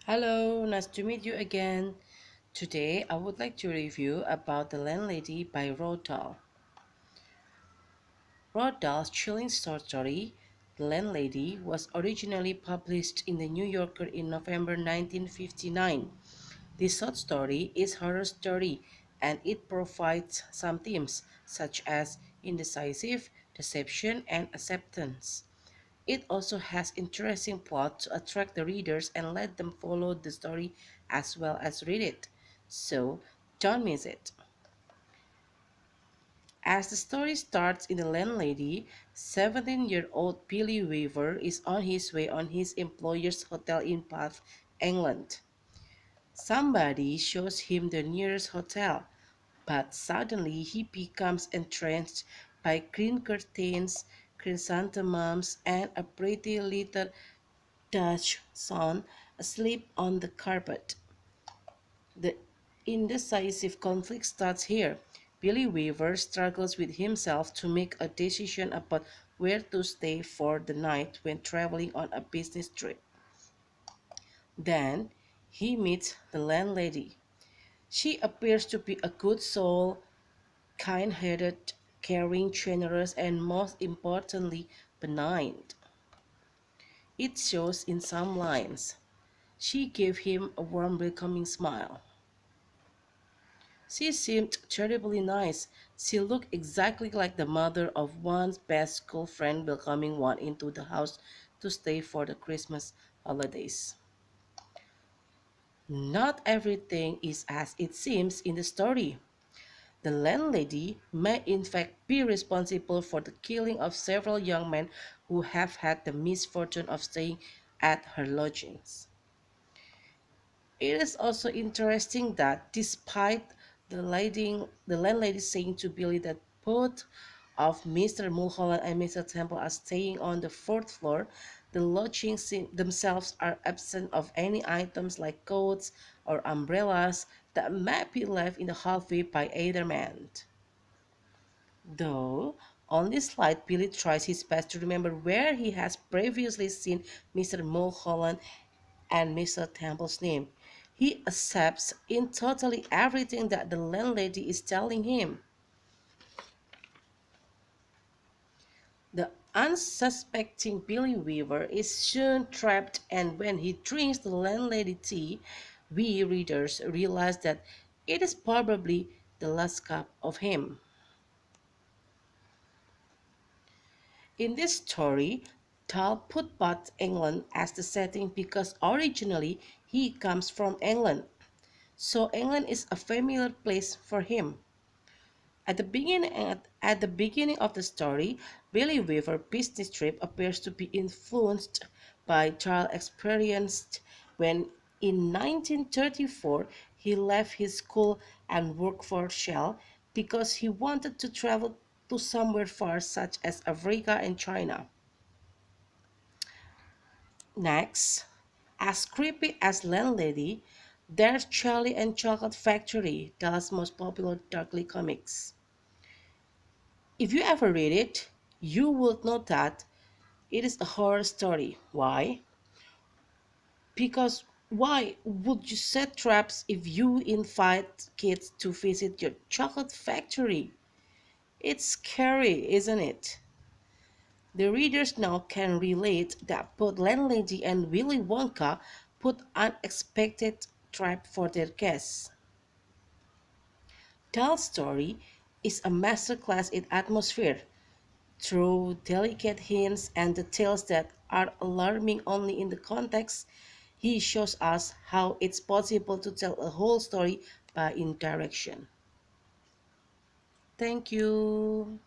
Hello, nice to meet you again. Today I would like to review about The Landlady by Dahl. Dahl's chilling short story, The Landlady, was originally published in The New Yorker in November 1959. This short story is horror story and it provides some themes such as indecisive, deception, and acceptance. It also has interesting plot to attract the readers and let them follow the story as well as read it. So, don't miss it. As the story starts in The Landlady, 17-year-old Billy Weaver is on his way on his employer's hotel in Bath, England. Somebody shows him the nearest hotel, but suddenly he becomes entranced by green curtains, chrysanthemums, and a pretty little Dutch son asleep on the carpet. The indecisive conflict starts here. Billy Weaver struggles with himself to make a decision about where to stay for the night when traveling on a business trip. Then he meets the landlady. She appears to be a good soul, kind-hearted, caring, generous, and most importantly, benign. It shows in some lines. She gave him a warm, welcoming smile. She seemed terribly nice. She looked exactly like the mother of one's best school friend welcoming one into the house to stay for the Christmas holidays. Not everything is as it seems in the story. The landlady may in fact be responsible for the killing of several young men who have had the misfortune of staying at her lodgings. It is also interesting that despite the landlady saying to Billy that both of Mr. Mulholland and Mr. Temple are staying on the fourth floor, the lodgings themselves are absent of any items like coats or umbrellas that might be left in the hallway by either man. Though, on this slide, Billy tries his best to remember where he has previously seen Mr. Mulholland and Mr. Temple's name. He accepts in totally everything that the landlady is telling him. The unsuspecting Billy Weaver is soon trapped, and when he drinks the landlady tea, we readers realize that it is probably the last cup of him. In this story, Dahl put Bath, England as the setting because originally he comes from England, so England is a familiar place for him. At the beginning of the story, Billy Weaver's business trip appears to be influenced by Dahl's experience when in 1934 he left his school and worked for Shell because he wanted to travel to somewhere far such as Africa and China. Next, as creepy as Landlady, there's Charlie and Chocolate Factory, Dahl's most popular darkly comics. If you ever read it, you would know that it is a horror story. Why? Because why would you set traps if you invite kids to visit your chocolate factory? It's scary, isn't it? The readers now can relate that both Landlady and Willy Wonka put unexpected trap for their guests. Dahl's story is a masterclass in atmosphere through delicate hints and details that are alarming only in the context. He shows us how it's possible to tell a whole story by indirection. Thank you.